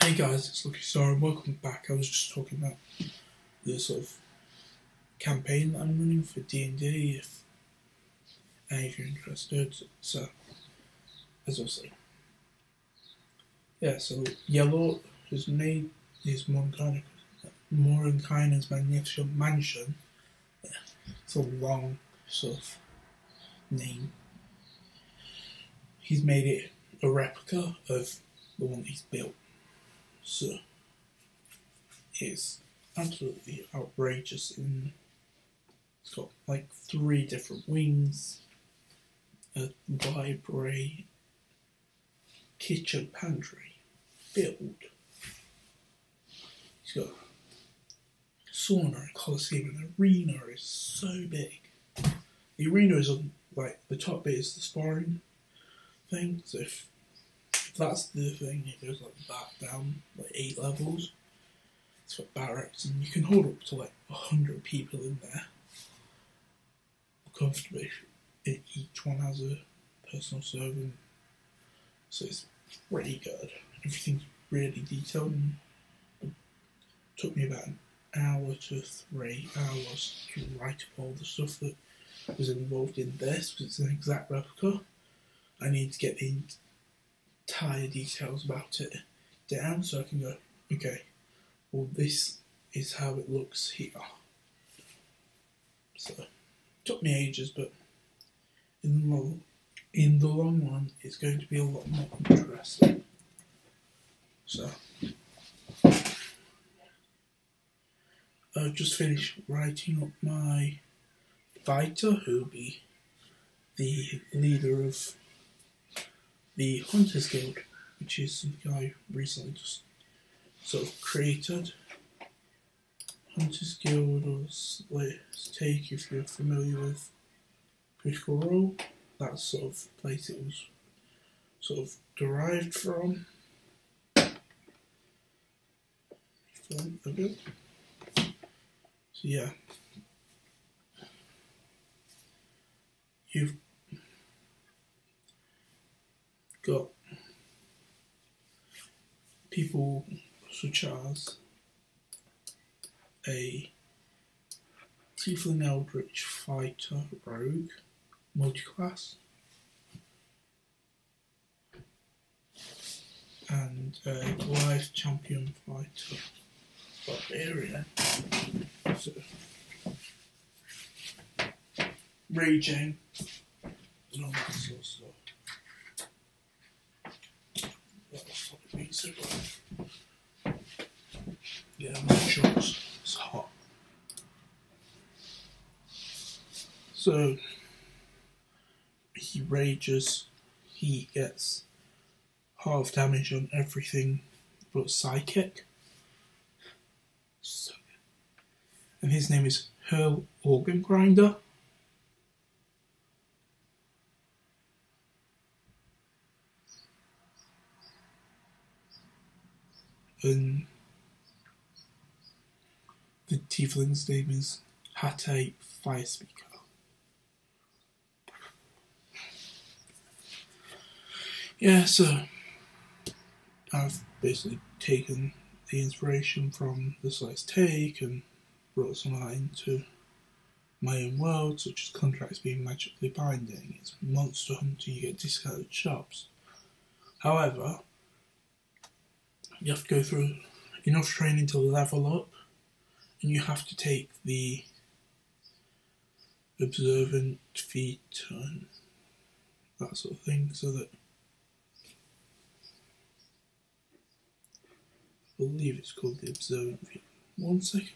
Hey guys, it's Lucky Star and welcome back. I was just talking about the sort of campaign that I'm running for D&D if you're interested. So, as I was saying, so Yellow has made his Mordenkainen's magnificent mansion. It's a long sort of name. He's made it a replica of the one he's built. So it's absolutely outrageous. It's got like 3 different wings, a library, kitchen, pantry, build. He's got a sauna, a coliseum, an arena is so big. The arena is on like the top bit is the sparring thing. So if that's the thing, it goes like that down, like 8 levels. It's got barracks, and you can hold up to like 100 people in there comfortably. Each one has a personal servant, so it's pretty good. Everything's really detailed, and it took me about an hour to 3 hours to write up all the stuff that was involved in this, because it's an exact replica. I need to get the entire details about it down so I can go, okay, well this is how it looks here. So it took me ages, but in the long run it's going to be a lot more interesting. So I've just finished writing up my fighter, who will be the leader of the Hunters Guild, which is something I recently just sort of created. Hunters Guild, or let's take, if you're familiar with Critical Role, that's sort of the place it was sort of derived from. So yeah, you've got people such as a Tiefling Eldritch Fighter Rogue multiclass and a Goliath Champion Fighter Barbarian. So, raging and all that sort of stuff. Yeah, I'm not sure it's hot. So he rages, he gets half damage on everything but psychic. So, and his name is Hurl Organ Grinder. And the Tiefling's name is Hatay Firespeaker. Yeah, so I've basically taken the inspiration from the Slice Take and brought some of that into my own world, such as contracts being magically binding. It's Monster Hunter, you get discounted shops. However, you have to go through enough training to level up, and you have to take the observant feat and that sort of thing, so that I believe it's called the observant feat. 1 second.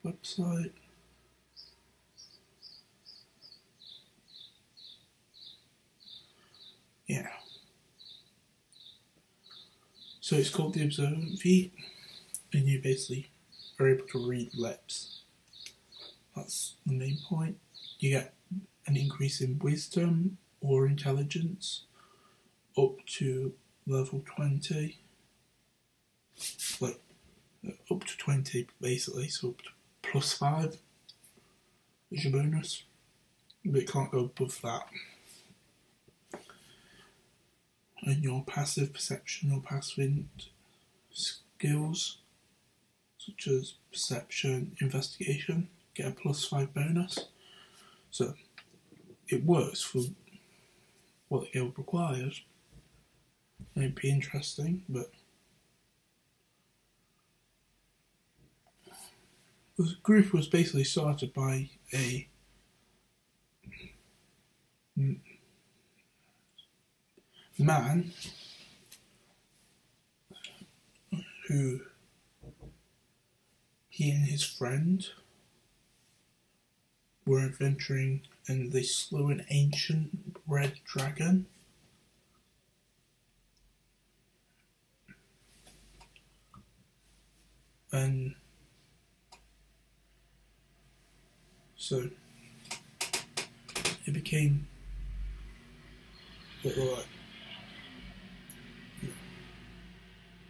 Website. Yeah. So it's called the observant feat, and you basically are able to read lips. That's the main point. You get an increase in wisdom or intelligence up to level 20. Like, up to 20 basically, so up to +5 is your bonus. But it can't go above that. And your passive perception or passive skills, such as perception, investigation, get a +5 bonus. So it works for what the guild requires. It'd be interesting, but the group was basically started by a man who he and his friend were adventuring and they slew an ancient red dragon. And so it became that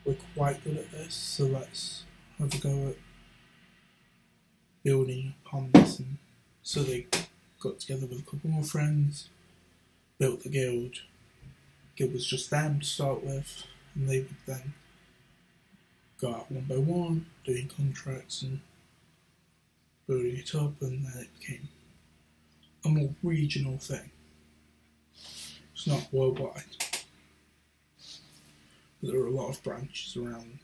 we're quite good at this, so let's have a go at building upon this. And so they got together with a couple more friends, built the guild. Guild was just them to start with, and they would then go out one by one, doing contracts and building it up, and then it became a more regional thing. It's not worldwide. But there are a lot of branches around.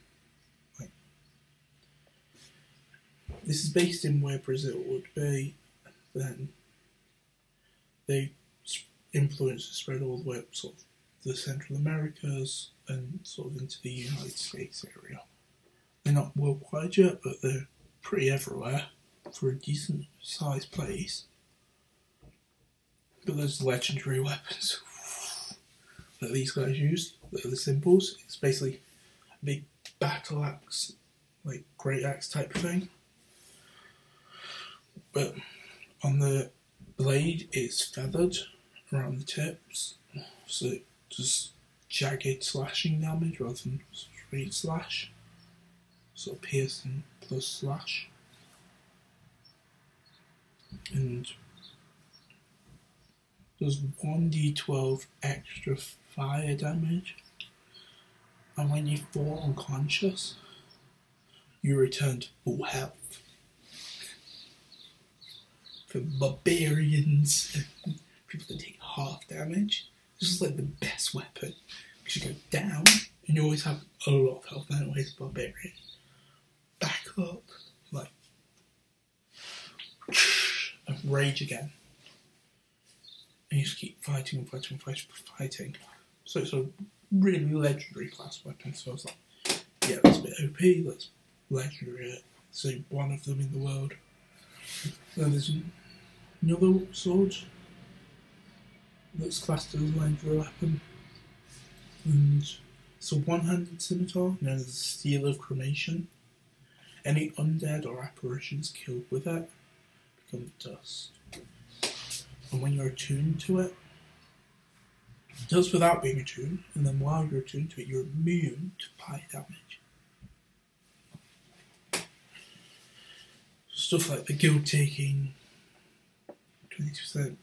Like, this is based in where Brazil would be. Then they influences spread all the way up sort of the Central Americas and sort of into the United States area. They're not worldwide yet, but they're pretty everywhere for a decent sized place. But there's legendary weapons that these guys use, that are the symbols. It's basically a big battle axe, like great axe type of thing. But on the blade, it's feathered around the tips, so it does jagged slashing damage rather than straight slash. So piercing plus slash. And does 1d12 extra fire damage. And when you fall unconscious, you return to full health. For barbarians, people that take half damage, this is like the best weapon. Because you go down, and you always have a lot of health anyways, barbarian. Back up, like, and rage again. And you just keep fighting and fighting and fighting. So it's a really legendary class weapon, so I was like, yeah, that's a bit OP, let's legendary it. So one of them in the world. Then there's another sword that's classed as a legendary weapon. And it's a one-handed scimitar known as the Steel of Cremation. Any undead or apparitions killed with it become dust. And when you're attuned to it, it does without being attuned, and then while you're attuned to it, you're immune to fire damage. Stuff like the guild taking 20%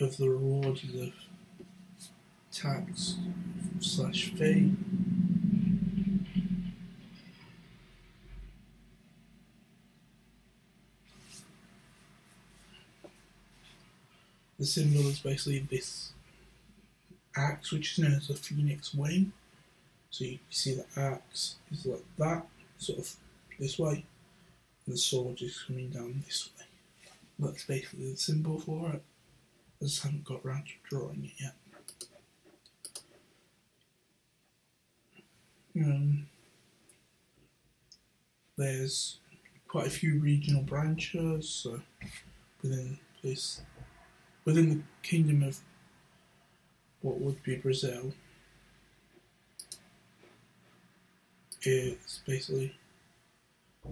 of the rewards of tax / fee. The symbol is basically this axe, which is known as a phoenix wing. So you see the axe is like that, sort of this way, and the sword is coming down this way. That's basically the symbol for it. I just haven't got around to drawing it yet. There's quite a few regional branches, so within the kingdom of what would be Brazil, it's basically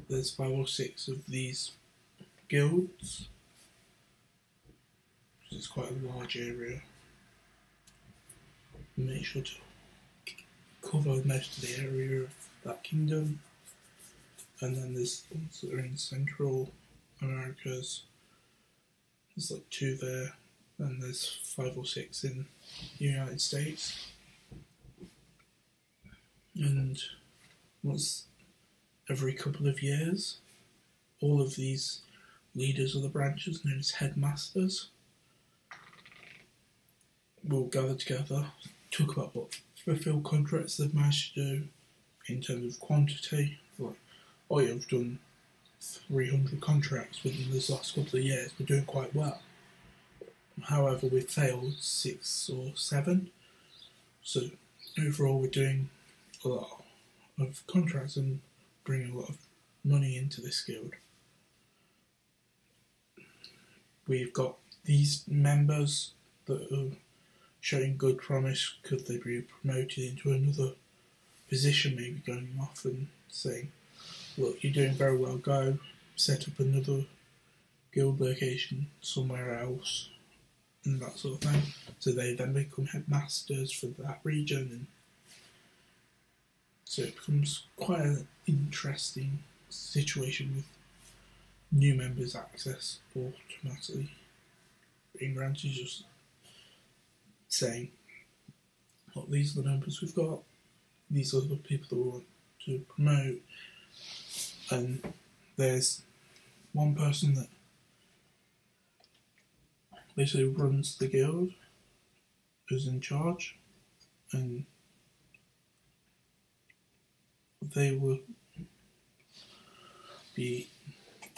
there's 5 or 6 of these guilds, which is quite a large area. make sure to cover most of the area of that kingdom. And then there's ones that are in Central Americas. There's like 2 there, and there's 5 or 6 in the United States. And once every couple of years, all of these leaders of the branches, known as headmasters, will gather together, talk about what fulfill contracts they've managed to do in terms of quantity. Like, oh, you've done 300 contracts within this last couple of years, we're doing quite well. However, we've failed 6 or 7. So overall, we're doing a lot of contracts and bringing a lot of money into this guild. We've got these members that are showing good promise. Could they be promoted into another position, maybe going off and saying, look, you're doing very well, go set up another guild location somewhere else, and that sort of thing. So they then become headmasters for that region, and so it becomes quite an interesting situation with new members' access automatically being granted, just saying, look, these are the members we've got, these are the people that we want to promote. And there's one person that basically runs the guild, who's in charge, and they will be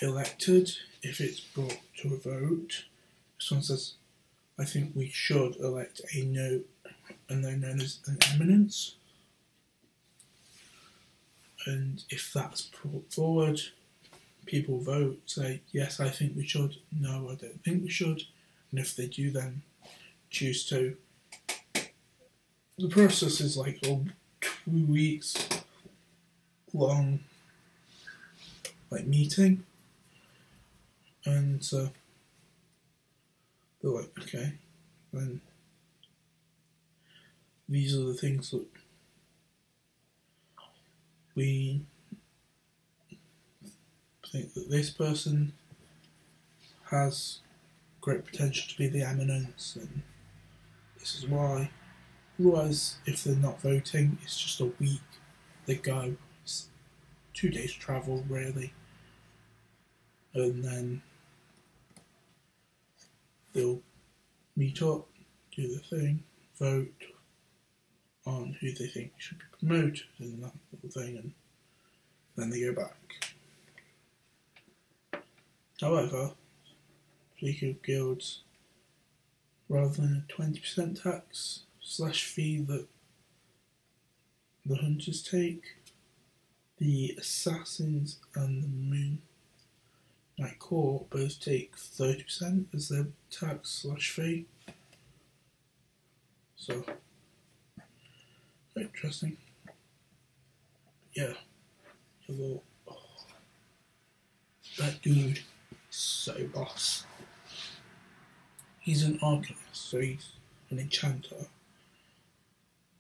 elected if it's brought to a vote. Someone says, I think we should elect a no, and they're known as an eminence. And if that's brought forward, people vote, say, yes, I think we should, no, I don't think we should. And if they do then choose to, the process is like 2 weeks long, like meeting. And so they're like, okay, then these are the things that we think that this person has great potential to be the eminence, and this is why. Otherwise, if they're not voting, it's just a week they go. It's 2 days travel, really. And then they'll meet up, do the thing, vote on who they think should be promoted and that sort of thing, and then they go back. However, speaking of guilds, rather than a 20% tax / fee that the hunters take, the assassins and the Moon Knight Corps both take 30% as their tax / fee. So, interesting. Yeah. Although, that dude is so boss. He's an arcanist, so he's an enchanter.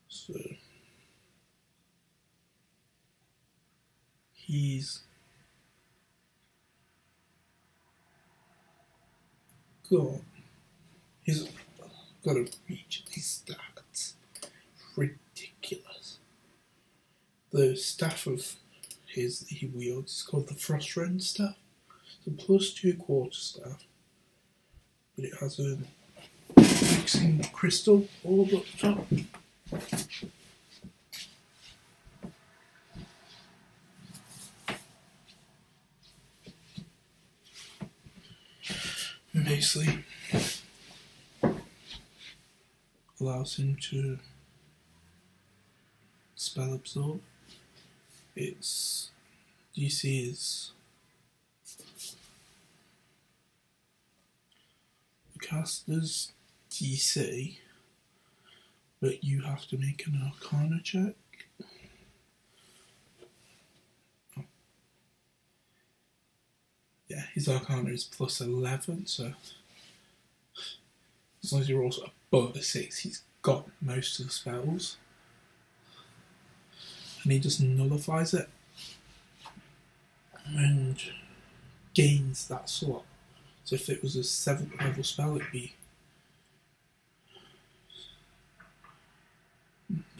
So he's got to reach these stats. Ridiculous. The staff of his that he wields is called the Frostrend staff. It's a +2 quarter staff, but it has a mixing crystal all up the top. And basically allows him to spell absorb. Its DC is the caster's DC, but you have to make an Arcana check. Oh. Yeah, his Arcana is +11, so as long as you're also above a 6, he's got most of the spells, and he just nullifies it and gains that slot. So if it was a 7th level spell, it'd be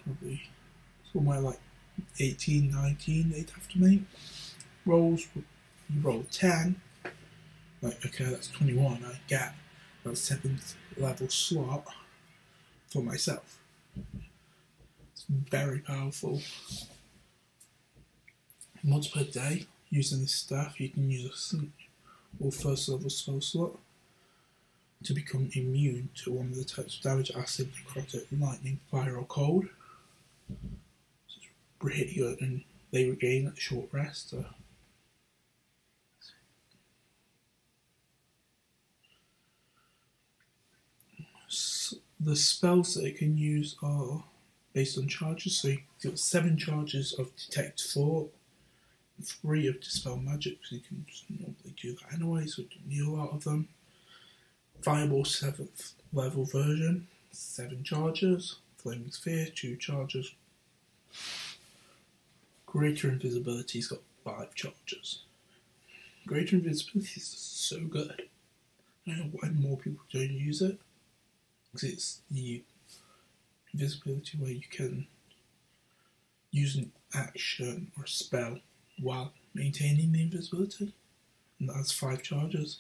probably somewhere like 18, 19 they'd have to make. Rolls, you roll 10, like, okay, that's 21, I get that 7th level slot for myself. It's very powerful. Once per day, using this staff, you can use a 1st level spell slot to become immune to one of the types of damage: acid, necrotic, lightning, fire, or cold. So it's pretty good, and they regain a short rest. So the spells that it can use are based on charges. So you've got 7 charges of Detect Thought, 3 of Dispel Magic, so you can just normally do that anyway, so you don't need a lot of them. Fireball 7th level version, 7 charges. Flaming Sphere, 2 charges. Greater Invisibility's got 5 charges. Greater Invisibility is so good. I don't know why more people don't use it, because it's the invisibility where you can use an action or a spell while maintaining the invisibility, and that has 5 charges.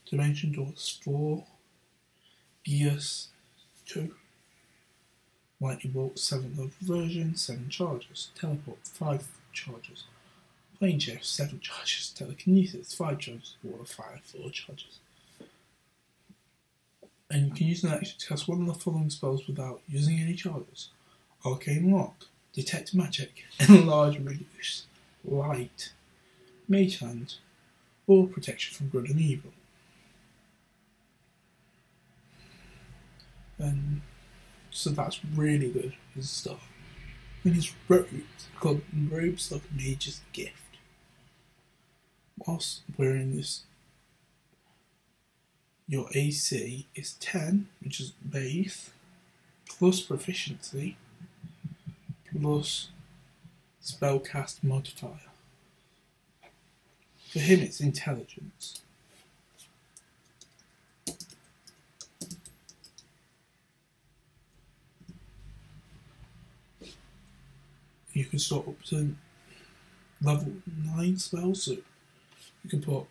Dimension Doors 4, Geas 2, Lightning Bolt 7th level version, 7 charges. Teleport 5 charges. Plane Shift 7 charges. Telekinesis 5 charges. Water Fire 4 charges. And you can use an action to cast one of the following spells without using any charges: Arcane Lock, Detect Magic, Enlarge Reduce, Light, Mage Hand, or Protection from Good and Evil. And so that's really good as stuff. And his robes, called Robes of Mage's Gift. Whilst wearing this, your AC is 10, which is base, plus proficiency, plus spellcast modifier. For him, it's intelligence. You can start up to level 9 spells, so you can put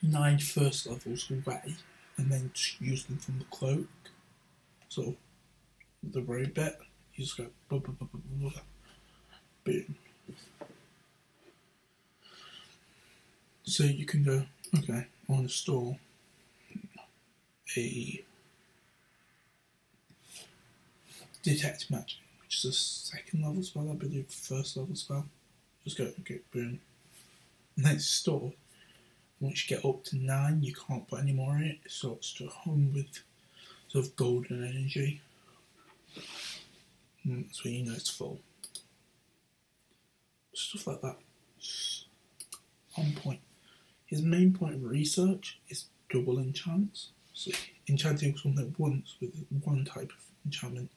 9 first levels away and then just use them from the cloak. So the robe bit, you just go blah, blah, blah, blah, blah, blah. Boom. So you can go, okay, I want to store a Detect Magic, which is a 2nd level spell, I believe, 1st level spell. Just go, okay, boom. And then it's stored. Once you get up to 9, you can't put any more in it. It starts to hum with sort of golden energy. And that's when you know it's full. Stuff like that. On point. His main point of research is double enchants. So enchanting something once with one type of enchantment,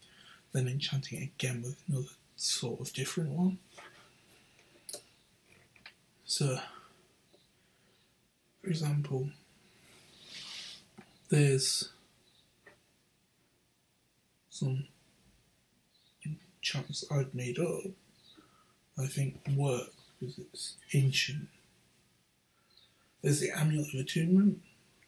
then enchanting it again with another sort of different one. So, for example, there's some enchantments I've made up I think work because it's ancient. There's the Amulet of Attunement,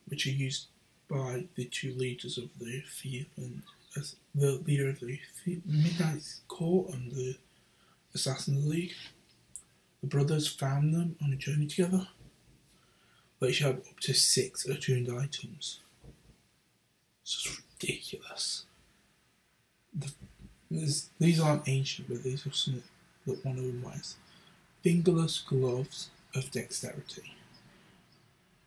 which are used by the 2 leaders of the field, and as the leader of the Midnight Court and the Assassin's League. The brothers found them on a journey together. They had up to 6 attuned items. It's just ridiculous. These aren't ancient, but these are some that one of them wears. Fingerless Gloves of Dexterity.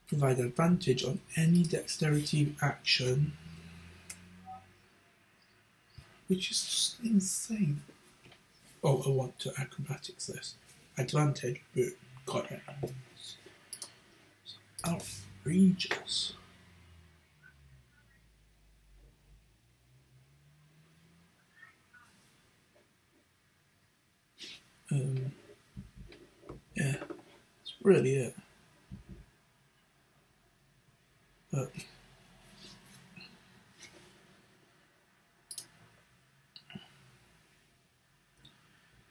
Provide advantage on any dexterity action, which is just insane. Oh, I want to acrobatics this. Advantage, boom, got it. It's outrageous. really it. But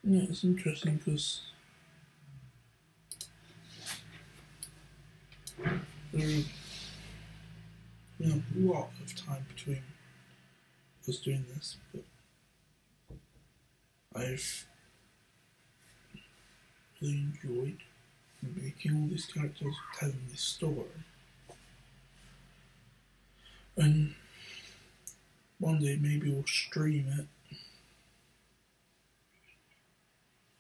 yeah, it's interesting because there is a lot of time between us doing this, but I've really enjoyed making all these characters, telling this story. And one day maybe we'll stream it.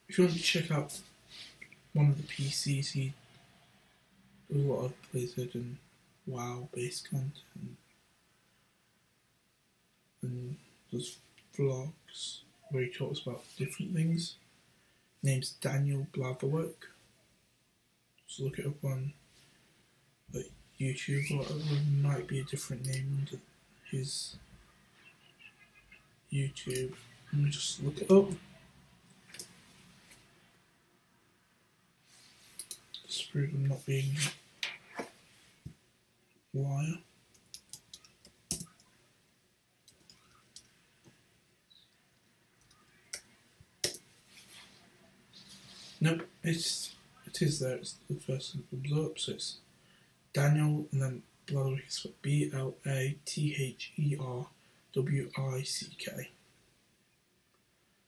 If you want to check out one of the PCs, he does a lot of Blizzard and WoW based content, and does vlogs where he talks about different things. Name's Daniel Blatherwick. Just look it up on like YouTube or whatever. It might be a different name under his YouTube. Let me just look it up. Just prove I'm not being a liar. Nope, it is there. It's the first thing that comes up. So it's Daniel and then Blatherwick is BLATHERWICK.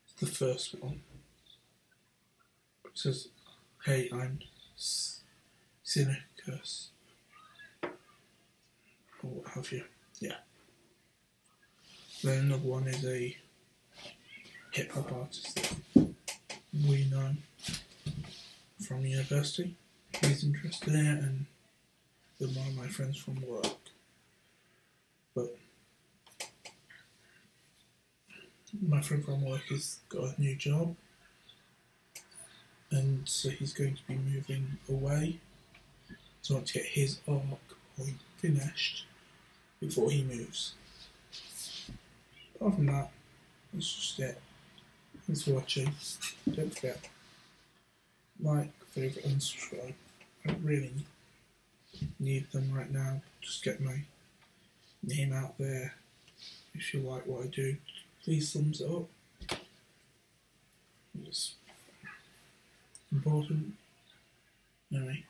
It's the first one. It says, "Hey, I'm Cynicus," or what have you. Yeah. Then another one is a hip hop artist that we know from university. He's interested in it, and then one of my friends from work. But my friend from work has got a new job, and so he's going to be moving away. So I want to get his arc point finished before he moves. Apart from that, that's just it. Thanks for watching. Don't forget, like, favourite and subscribe. I really need them right now. Just get my name out there. If you like what I do, please thumbs it up. It's important. Anyway.